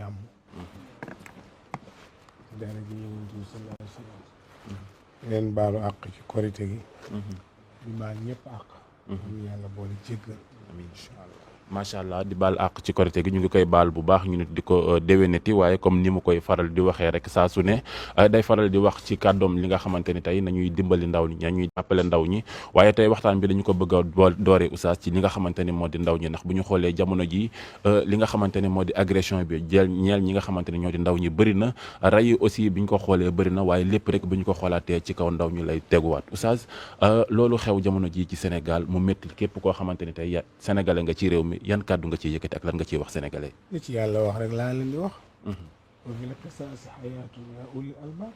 jàmm dara ji yonent bi sallallahu alayhi wa sallam leen baalu àq ci korite gi di baal ñëpp àq ñu yàlla boole jéggal amiin incha allah macha allah di baal àq ci korite gi ñu ngi koy baal bu baax ñu nit di ko déwénati waaye comme ni mu koy faral di waxee rek saa su ne day faral di wax ci kàddoom li nga xamante ni tey nañuy dimbali ndaw ñi ñuy jàppale ndaw ñi waaye tey waxtaan bi dañu ko bëgg a dooree oustaz ci li nga xamante ni moo di ndaw ñi ndax bu ñu xoolee jamono ji li nga xamante ne moo di agression bi ñeel ñi nga xamante ne ñoo di ndaw ñi bëri na rey aussi bi ñu ko xoolee bëri na waaye lépp rek bu ñu ko xoolaatee ci kaw ndaw ñu lay teguwaat oustaz loolu xew jamono ji ci Sénégal mu métti képp koo xamante ni tey sénégalais nga ci réew mi yan kàddu nga ciy yëkkati ak lan nga ciy wax sénégalais. li ci yàlla wax rek laa leen di wax. wa fil qisaasi hayaatun yaa ulil albaab.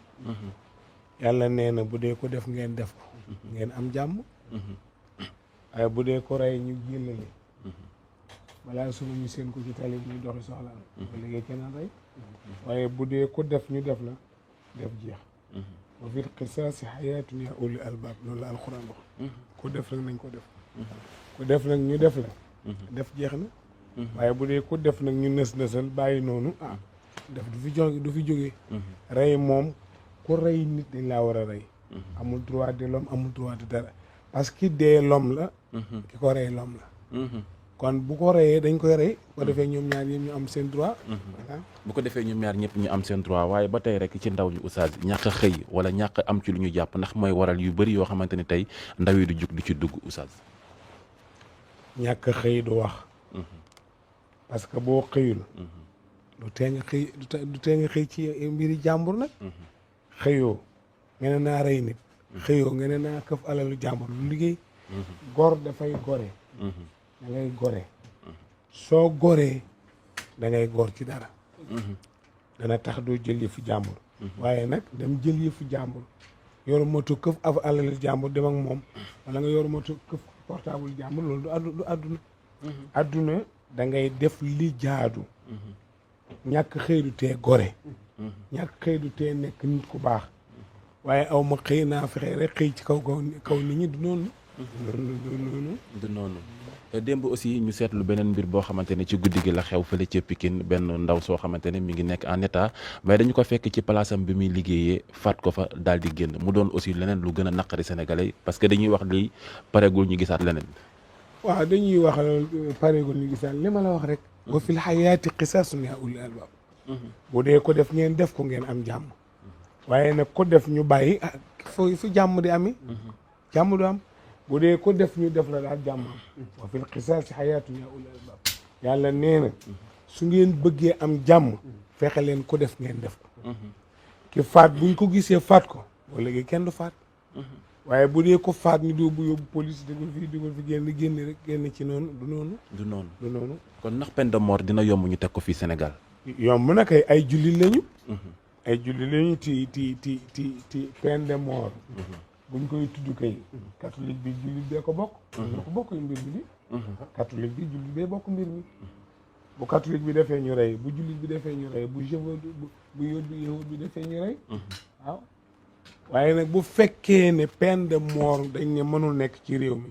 yàlla nee na bu dee ko def ngeen def ko. ngeen am jàmm. waaye bu dee ko rey ñu jëlale. balaa suba ñu seen ko ci tali bi ñu doxi soxla am. ba léegi kenn rey. waaye bu dee ko def ñu def la def jeex. wa fil qisaasi hayaatun yaa ulil albaab loolu la alxuraan wax. ku def rek nañ ko def. ku def nag ñu def la. def jeex na waaye bu dee ku def nag ñu nës-nësal bàyyi noonu def du fi jógee rey moom ku rey nit dañ laa war a rey amul droit de l'homme amul droit de dara parce que dee l'homme la ki ko rey l'homme la kon bu ko reyee dañ koy rey bu ko defee ñoom ñaar yëpp ñu am seen droit voilà bu ko defee ñoom ñaar ñëpp ñu am seen droit waaye ba tey rek ci ndaw ñu oustaz ñàkk a xëy wala ñàkk am ci lu ñu jàpp ndax mooy waral yu bëri yoo xamante ni tey ndaw yi du jug di ci dugg oustaz ñàkk xëy du wax parce que boo xëyul du tee nga xëy du tee nga xëy ci mbiri jàmbur nag xëyoo nga ne naa rey nit xëyoo nga ne naa këf alalu jàmbur lu liggéey gor dafay gore da ngay gore soo goree da ngay gor ci dara dana tax doo jël yëfu jàmbur waaye nag dem jël yëfu jàmbur yoru moto këf af alalu jàmbur dem ak moom wala nga yoru moto këf portable jàmbur loolu du àdduna àdduna da ngay def li jaadu ñàkk xëy du tee gore ñàkk xëy du tee nekk nit ku baax waaye aw ma xëy naa fexe rek xëy ci kaw nit ñi du noonu du noonu démb aussi ñu seetlu beneen mbir boo xamante ne ci guddi gi la xew fële ca Pikine benn ndaw soo xamante ne mi ngi nekk en état mais dañu ko fekk ci palaasam bi muy liggéeyee faat ko fa daal di génn mu doon aussi leneen lu gën a naqari sénégalais parce que dañuy wax lii pareegul ñu gisaat leneen. waaw dañuy wax pareegul ñu gisaat li ma la wax rek. wa fil hayaati qisaasun yaa ulil albaab. bu dee ko def ngeen def ko ngeen am jàmm. waaye nag ko def ñu bàyyi fu jàmm di ami jàmm du am. bu dee ko def ñu def la daal jàmm wa fil qisaasi hayaatun yaa ulil albaab yàlla nee na su ngeen bëggee am jàmm fexe leen ko def ngeen def ko ki faat buñ ko gisee faat ko boo léegi kenn du faat waaye bu dee ko faat ñu yóbbu police dugal fi génn ci noonu du noonu kon ndax peine de mort dina yomb ñu teg ko fii Sénégal yomb na kay ay jullit lañu ay jullit lañu ti peine de mort buñ koy tudd kay catholique bi jullit bee ko bokk ñoo ko bokk mbir mi di catholique bi jullit bee bokk mbir mi bu catholique bi defee ñu rey bu jullit bi defee ñu rey bu yahud bi defee ñu rey waaw waaye nag bu fekkee ne peine de mort dañ ne mënul nekk ci réew mi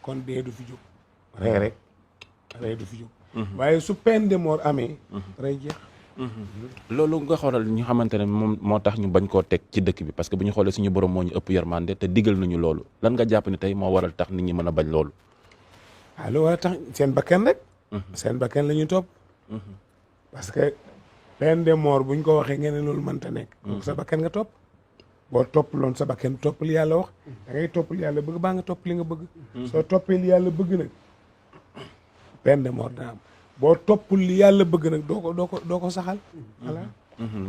kon dee du fi jóg rey du fi jóg waaye su peine de mort amee rey jeex loolu nga xoolal ñu xamante ne moom moo tax ñu bañ koo teg ci dëkk bi parce que bu ñu xoolee suñu borom moo ñu ëpp yërmande te digal nañu loolu lan nga jàpp ne tey moo waral tax nit ñi mën a bañ loolu waaw lu war a tax seen bakkan rek seen bakkan la ñuy topp parce que peine de mort buñ ko waxee ngeen ne loolu mënta nekk sa bakkan nga topp boo topp loon sa bakkan topp li yàlla wax da ngay topp li yàlla bëgg baa nga topp li nga bëgg soo toppee li yàlla bëgg nag peine de mort daa am boo toppul li yàlla bëgg nag doo ko saxal voilà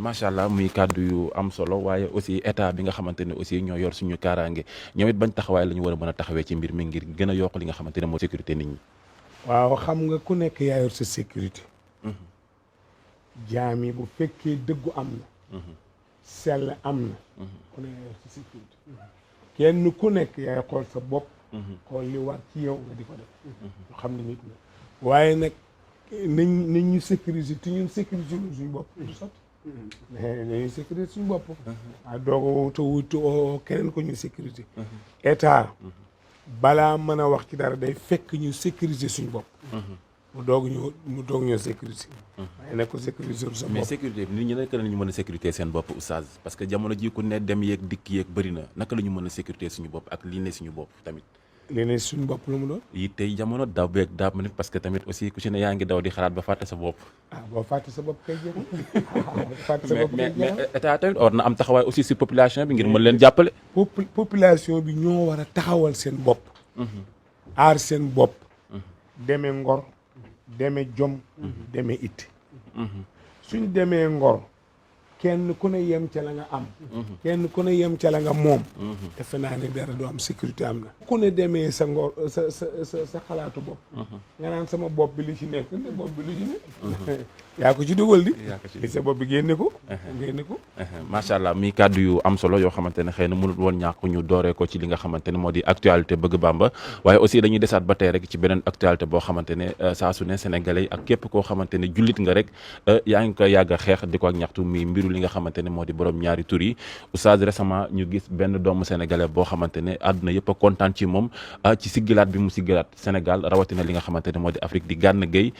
macha allah muy kàddu yu am solo waaye aussi état bi nga xamante ne aussi ñoo yor suñu kaaraange ñoom it bañ taxawaay la ñu war a mën a taxawee ci mbir mi ngir gën a yokk li nga xamante ne mooy sécurité nit ñi waaw xam nga ku nekk yaa yor sa sécurité jaam yi bu fekkee dëggu am na sell am na ku nekk yaa yor sa sécurité kenn ku nekk yaay xool sa bopp xool li war ci yow nga di ko def ñu xam ne nit na waaye nag nañ ñu sécuriser te ñun sécuriser lu suñu bopp du sotti nañu sécuriser suñu bopp waaw dooga te wutu keneen ko ñu sécurité état balaa mën a wax ci dara day fekk ñu sécuriser suñu bopp mu doog ñoo sécurité. waaye nag ko sécurité sa bopp. mais sécurité bi nit ñi naka la ñu mën a sécurité seen bopp oustaz parce que jamono ji ku ne dem yeeg dikk yeeg bëri na naka la ñu mën a sécurité suñu bopp ak lii ne suñu bopp tamit. lii ne suñu bopp lu mu doon. yi tey jamono daw beeg daab ma nit parce que tamit aussi ku ci ne yaa ngi daw di xalaat ba fàtte sa bopp. boo fàtte sa bopp kay jeexul. fàtte sa bopp kay jeexul mais état tamit war na am taxawaay aussi si population bi ngir mën leen jàppale. population bi ñoo war a taxawal seen bopp. aar seen bopp. demee ngor. demee jom. demee it. suñ demee ngor. kenn ku ne yem ca la nga am. kenn ku ne yem ca la nga moom. defe naa ne dara du am sécurité am na. ku ne demee sa ngor sa xalaatu bopp. nga naan sama bopp bi li ci nekk ne bopp bi li ci nekk. yaa ko ci dugal di. li sa bopp bi génne ko. génne ko. macha allah mi kàddu yu am solo yoo xamante ne xëy na mënut woon ñàkk ñu dooree ko ci li nga xamante ne moo di actualité bëgg Bamba waaye aussi dañuy desaat ba tey rek ci beneen actualité boo xamante ne saa su ne sénégalais ak képp koo xamante ne jullit nga rek yaa ngi koy yàgg a xeex di ko ak ñaxtu mi mbiru li nga xamante ne moo di borom ñaari tur yi oustaz récemment ñu gis benn doomu sénégalais boo xamante ne àdduna yëpp a kontaan ci moom ci siggilaat bi mu siggilaat Sénégal rawatina li nga xamante ne moo di Afrique di Gana Gueye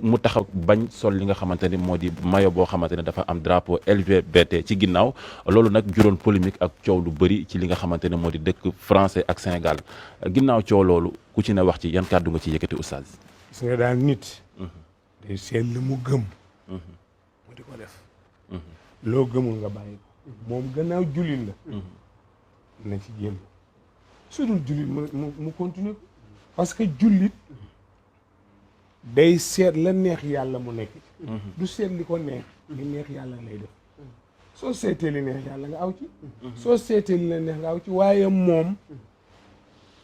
mu taxaw bañ sol li nga xamante ne moo di maillot boo xamante ne dafa am drapeau LGBT ci ginnaaw loolu nag juróon polémique ak coow lu bëri ci li nga xamante ne moo di dëkk français ak Sénégal ginnaaw coow loolu ku ci ne wax ci yan kàddu nga ci yëkkati oustaz. gis nga daal nit. day seet li mu gëm. mu di ko def. loo gëmul nga bàyyi ko. moom gannaaw jullit la. na ci jéem su dul jullit mu continuer ko parce que jullit day seet la neex yàlla mu nekk ci. du seet li ko neex. li neex yàlla lay def. soo seetee li neex yàlla nga aw ci. soo seetee li la neex nga aw ci waaye moom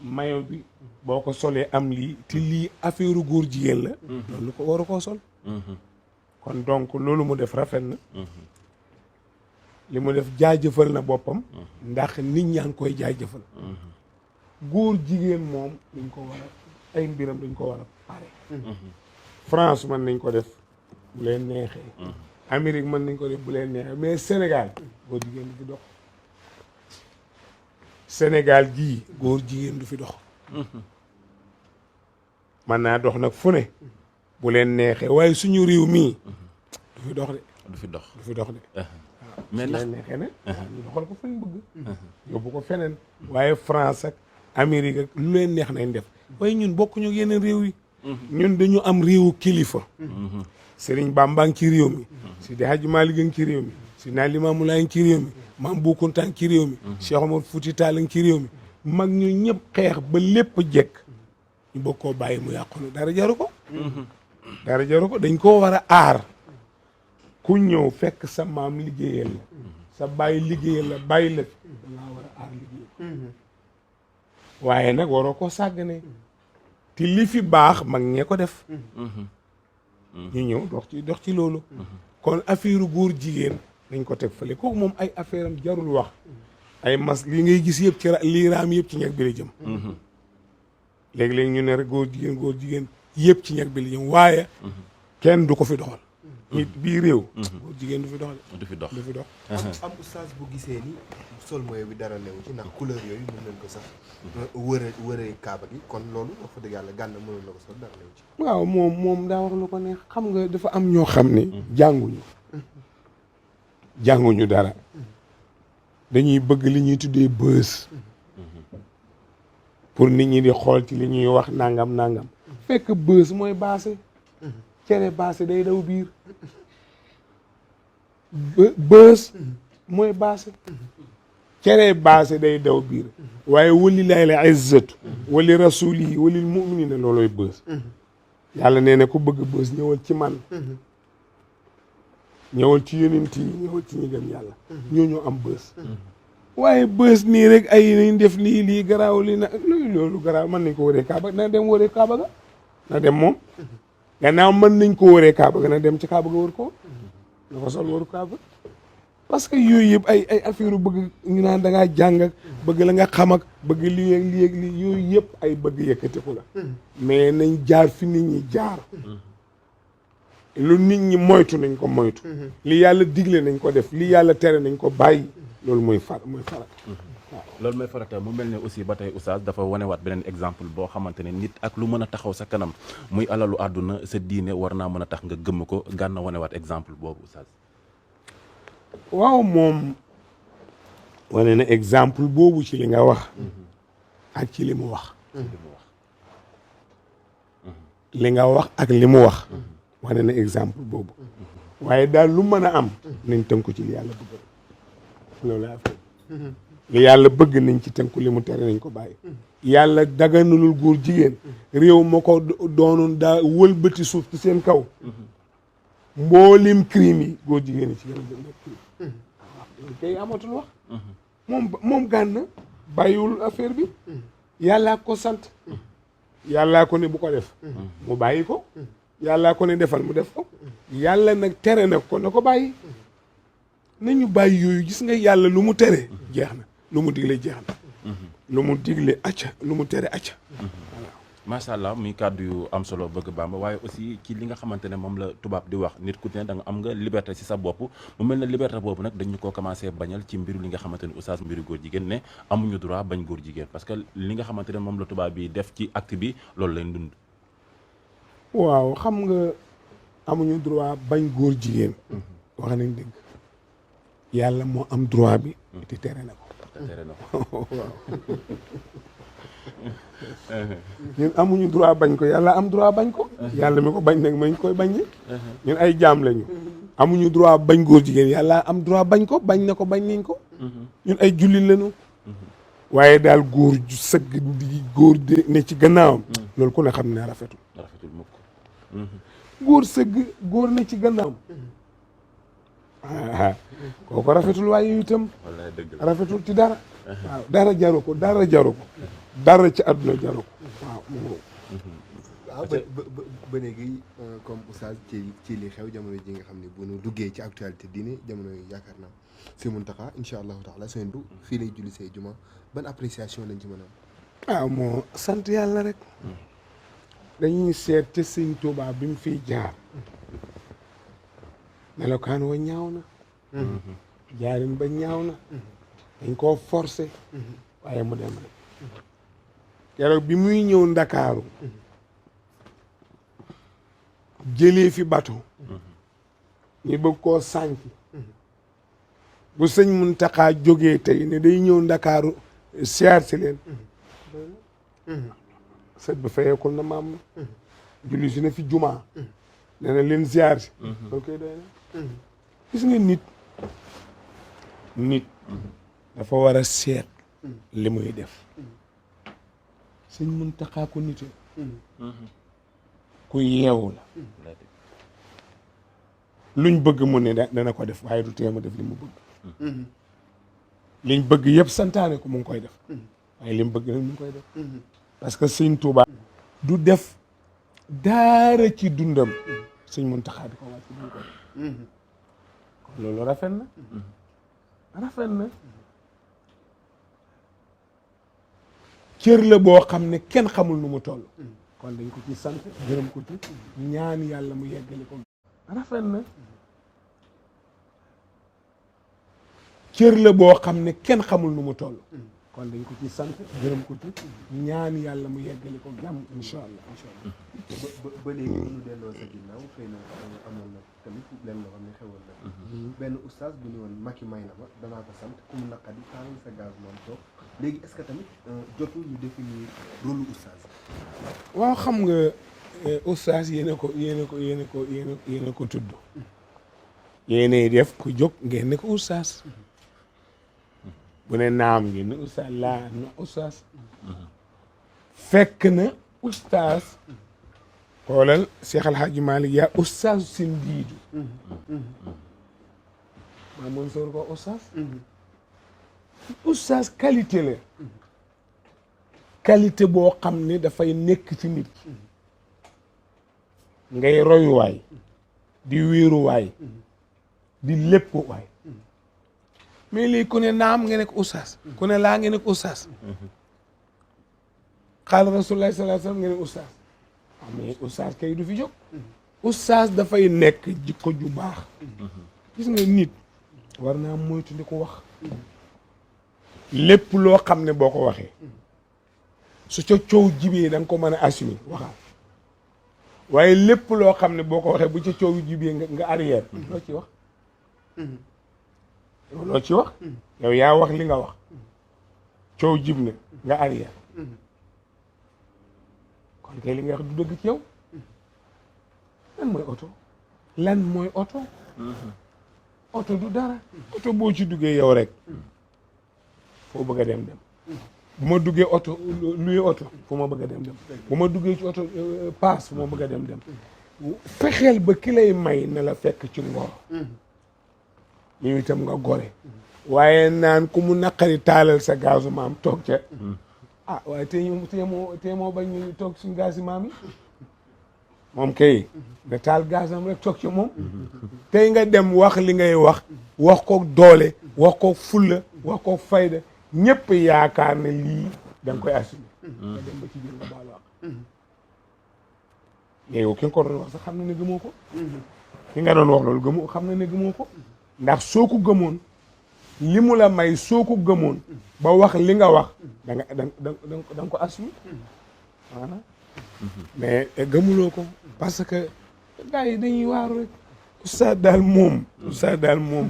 mayo bi boo ko solee am lii te lii affaire góor jigéen la. loolu ko waru koo sol. kon donc loolu mu def rafet na. li mu def jaajëfal na boppam. ndax nit ñaa ngi koy jaajëfal. góor jigéen moom dañ ko war a ay mbiram dañ ko war a pare. France mën nañ ko def bu leen neexee. Amérique mën nañ ko def bu leen neexee mais Sénégal góor jigéen du fi dox. Sénégal gii góor jigéen du fi dox. mën naa dox nag fu ne bu leen neexee waaye suñu réew mii du fi dox de. du fi dox du fi dox de. mais ndax neexee ne ñu doxal ko fu ñu bëgg. yóbbu ko feneen. waaye France ak Amérique ak lu leen neex nañ def waaye ñun bokkuñu ak yeneen réew yi. ñun dañu am réewu kilifa. Serigne Bamba ngi ci réew mi. Seydi Hadji Malick ngi ci réew mi. Seydina Limamou Laye ngi ci réew mi. Mame Bou Kounta ngi ci réew mi. Cheikh Omar Fouti Tall ngi ci réew mi. mag ñu ñëpp xeex ba lépp jekk ñu bëgg koo bàyyi mu yàqu na dara jaru ko. dara jaru ko dañ koo war a aar. ku ñëw fekk sa maam liggéeyal la. sa bàyyi liggéeyal la bàyyi la fi. dangaa war a aar liggéeyal. waaye nag waroo koo sàggane. te li fi baax mag ñee ko def. ñu ñëw dox ci loolu. kon affaire góor jigéen dañ ko teg fële kooku moom ay affaire am jarul wax. ay mas li ngay gis yëpp ci lii raam yëpp ci ñeg bi la jëm. léegi-léegi ñu ne rek góor jigéen yëpp ci ñeg bi la jëm waaye. kenn du ko fi doxal. nit bii réew. góor jigéen du fi doxal. du fi dox du fi dox. am oustaz bu gisee ni sol mooy bi dara newu ci ndax couleur yooyu mën nañ ko sax wëree kaaba gi kon loolu wax fa dëgg yàlla Gana mënoon na ko sol dara newu ci. waaw moom daa wax lu ko neex xam nga dafa am ñoo xam ne jànguñu dara dañuy bëgg li ñuy tuddee bës pour nit ñi di xool ci li ñuy wax nangam fekk bës mooy baase cere baase day daw biir bës mooy baase cere baase day daw biir waaye walillahi la izzatu wali rasulihi walil muminina loolooy bës yàlla nee na ku bëgg bës ñëwal ci man ñëwal ci yonent yi ñëwal ci ñi gëm yàlla ñoo am bës waaye bës nii rek ay nañ def lii garaaw lii na loolu garaaw mën nañ ko wëree kaaba na dem wëree kaaba ga na dem moom gannaaw mën nañ ko wëree kaaba ga na dem ci kaaba ga wër ko na ko sol wëru kaaba parce que yooyu yëpp ay affaire bëgg ñu naan da ngaa jàng ak bëgg la nga xam ak bëgg lii ak lii yooyu yëpp ay bëgg yëkkatiku la mais nañ jaar fi nit ñi jaar lu nit ñi moytu nañ ko moytu li yàlla digle nañ ko def li yàlla tere nañ ko bàyyi loolu mooy farat loolu mooy farata mu mel ne aussi ba tey oustaz dafa wanewaat beneen exemple boo xamante ne nit ak lu mën a taxaw sa kanam muy alalu àdduna sa diine war naa mën a tax nga gëmm ko Gana wanewaat exemple boobu oustaz. waaw moom wane na exemple boobu ci li nga wax ak ci li mu wax li nga wax ak li mu wax wane na exemple boobu waaye daal lu mën a am nañ tënku ci li yàlla bëgg loolu laa fi li yàlla bëgg nañ ci tënku li mu tere nañ ko bàyyi yàlla daganalul góor jigéen réew ma ko doonoon daa wëlbati suuf ci seen kaw mboolim crime yi góor jigéen yi ci gën a nekk crime waaw loolu kay amatul wax moom Gana bàyyiwul affaire bi yàllaa ko sant yàllaa ko ne bu ko def mu bàyyi ko yàllaa ko ne defal mu def ko yàlla nag tere nag ko na ko bàyyi nañu bàyyi yooyu gis nga yàlla lu mu tere jeex na lu mu digle jeex na lu mu digle acca lu mu tere acca macha allah muy kàddu yu am solo bëgg Bamba waaye aussi ci li nga xamante ne moom la tubaab di wax nit ku ne da nga am nga liberté ci sa bopp mu mel ne liberté boobu nag dañu ko commencé bañal ci mbiru li nga xamante ne oustaz mbiru góor jigéen ne amuñu droit bañ góor jigéen parce que li nga xamante ne moom la tubaab bi def ci acte bi loolu lañ dund. waaw xam nga amuñu droit bañ góor jigéen wax nañ dëgg yàlla moo am droit bi te tere na ko waaw ñun amuñu droit bañ ko yàlla am droit bañ ko yàlla mi ko bañ nag mañ koy bañ ñun ay jaam lañu amuñu droit bañ góor jigéen yàlla am droit bañ ko bañ na ko bañ nañ ko ñun ay jullit lañu waaye daal góor ju sëgg di góor de ne ci gannaawam loolu ku ne xam ne rafetul mukk góor sëgg góor ne ci gannaawam kooku rafetul waaye itam wallaay dëgg la rafetul ci dara waaw dara jaru ko dara ci àdduna jaru ko waaw waaw ba léegi comme oustaz ci li xew jamono ji nga xam ne bu nu duggee ci actualité diine jamono yi yaakaar naa si Muntaxa incha allahu taala seen du fii lay julli say juma ban appréciation lañ ci mën a am. waaw moo sant yàlla rek dañuy seet te sëñ Tuubaa bi mu fiy jaar melokaan wa ñaaw na jaarin ba ñaaw na dañ koo forcé waaye mu dem rek keroog bi muy ñëw Ndakaaru jëlee fi bateau ñu bëgg koo sànk bu sëñ Muntaxa jógee tey ne day ñëw Ndakaaru siyaar si leen sët ba fayekul na maam julli si na fi jumaa nee na leen siyaar si loolu koy doy na gis nga nit dafa war a seet li muy def sëñ Muntaxa ko nite ku yeewu la luñ bëgg mu ne dana ko def waaye du teema def li mu bëgg liñ bëgg yëpp santaane ko mu ngi koy def waaye li mu bëgg nag mu ngi koy def parce que sëñ Tuuba du def daara ci dundam sëñ Muntaxa di ko wàcc du ko def loolu rafet na cër la boo xam ne kenn xamul nu mu toll kon dañ ko ci sant gërëm ko ci ñaan yàlla mu yeggali ko rafet na cër la boo xam ne kenn xamul nu mu toll kon dañ ko ci sant gërëm ko ci ñaan yàlla mu yeggali ko jàmm incha allah ba léegi bu ñu delloo sa ginnaaw xëy na amoon na tamit lenn loo xam ne xewoon na benn oustaz bu ñu woon Macky may na ma danaa ko sant ku mu naqadi taal sa gaz moom toog léegi est-ce que tamit jotul ñu définir rôle oustaz. waaw xam nga oustaz yéen a ko tudd yéenay def ku jóg ngeen ne ko oustaz bu ne naam ngeen ne oustaz laa na oustaz fekk na oustaz xoolal Cheikh El Hadj Malick yaa oustaz si ndiidu maa mën soor ko oustaz qualité la qualité boo xam ne dafay nekk ci nit ngay royuwaay di wéeruwaay di lépp waay mais léegi ku ne naam nga nekk oustaz ku ne laa nga nekk oustaz xaal rasulullah sallallahu alayhi wasallam nga nekk oustaz mais oustaz kay du fi jóg oustaz dafay nekk jikko ju baax gis nga nit war naa moytu di ko wax lépp loo xam ne boo ko waxee su ca coow jibee da nga ko mën a assumer waxal waaye lépp loo xam ne boo ko waxee bu ca coow jibee nga arrière loo ci wax loo ci wax yow yaa wax li nga wax coow jib na nga arrière kon kay li nga wax du dëgg ci yow lan mooy oto lan mooy oto oto du dara oto boo ci duggee yow rek foo bëgg a dem bu ma duggee oto luy oto fu ma bëgg a dem bu ma duggee ci oto paas fu ma bëgg a dem fexeel ba ki lay may na la fekk ci ngor yow itam nga gore waaye naan ku mu naqari taalal sa gazu maam toog ca ah waaye tey moo bañ ñu toog suñu gazi maam yi moom kay nga taal gazam rek toog ca moom tey nga dem wax li ngay wax ko doole wax ko fulla wax ko fayda ñëpp yaakaar ne lii da nga koy assumer nga dem ba ci biir nga baal wax mais yow ki nga ko doon wax sax xam na ne gëmoo ko ki nga doon wax loolu gëmoo xam na ne gëmoo ko ndax soo ko gëmoon li mu la may soo ko gëmoon ba wax li nga wax da nga ko assumer voilà mais gëmuloo ko parce que gars yi dañuy waaru rek oustaz daal moom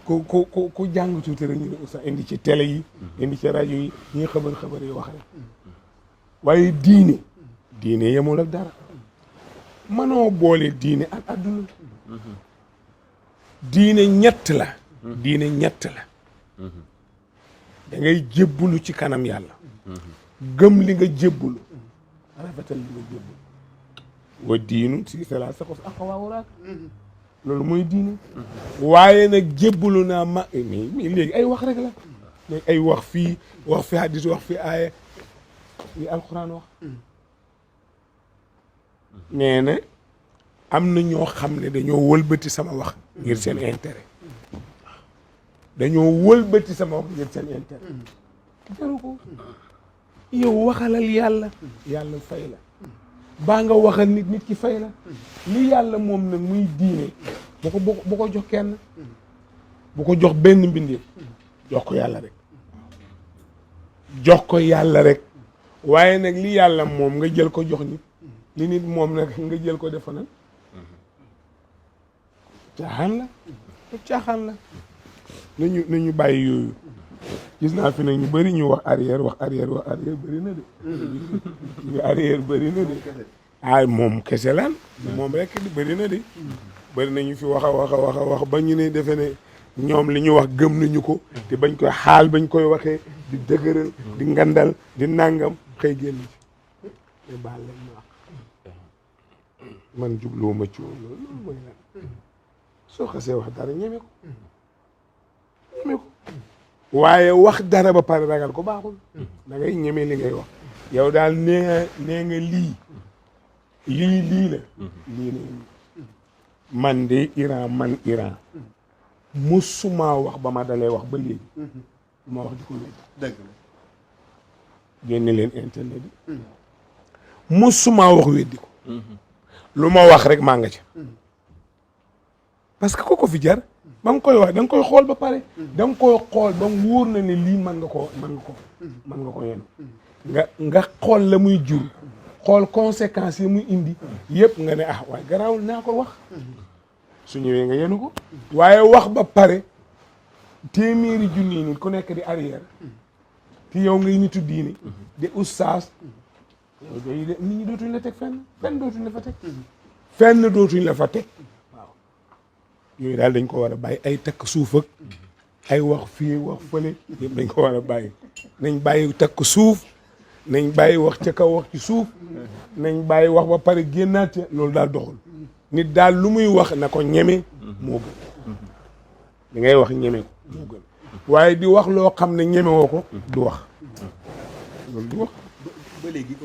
ku jàng tuuti rek ñu ne oustaz indi ci télé yi indi ci rajo yi ñuy xabar yi wax rek waaye diine yemul ak dara mënoo boole diine ak adduna diine ñett la da ngay jébbulu ci kanam yàlla gëm li nga jébbulu rafetal li nga jébbulu wa diinu si sala sa ko axawaawuraak loolu mooy diine waaye nag jébbulu naa mais léegi ay wax rek la léegi ay wax fi hadis wax fi aaya li alquran wax nee na am na ñoo xam ne dañoo wëlbati sama wax ngir seen intérêt jaru ko yow waxalal yàlla fay la baa nga waxal nit ki fay la li yàlla moom nag muy diine bu ko jox kenn bu ko jox benn mbindeef jox ko yàlla rek waaye nag li yàlla moom nga jël ko jox nit li nit moom nag nga jël ko defa nag caaxaan la nañu bàyyi yooyu gis naa fi nag ñu bëri ñu wax arrière bëri na de ñu arrière bëri na de ah moom kese laan moom rek di bëri na de bëri na ñu fi wax ba ñu ne defe ne ñoom li ñu wax gëm nañu ko te bañ koy xaal bañ koy waxee di dëgëral di ngandal di nàngam xëy génn ci te baal leen ma wax man jubluwuma ci woon loolu mooy lan soo xasee wax dara ñeme ko waaye wax dara ba pare ragal ko baaxul da ngay ñeme li ngay wax yow daal nee nga lii la man de Iran musuma wax ba ma dalee wax ba léegi du ma wax di ko léegi dëgg la génne leen internet bi musuma wax weddi ko lu ma wax rek maa nga ca parce que ko fi jar ba nga koy wax da nga koy xool ba pare da nga koy xool ba mu wóor na ne lii mën nga ko yenu nga xool la muy jur xool conséquences yi muy indi yëpp nga ne waaye garaawul naa ko wax su ñëwee nga yenu ko waaye wax ba pare téeméeri junni nit ku nekk di arrière te yow ngay nitu diine de oustaz yow day de nit ñi dootuñ la teg fenn dootuñ la fa teg yooyu daal dañ ko war a bàyyi ay takk suuf ak ay wax fii wax fële yëpp dañ ko war a bàyyi nañ bàyyi takk suuf nañ bàyyi wax ca kaw wax ci suuf nañ bàyyi wax ba pare génnaat loolu daal doxul nit daal lu muy wax na ko ñeme moo gën li ngay wax ñeme ko moo gën waaye di wax loo xam ne ñeme woo ko du wax loolu du wax ba léegi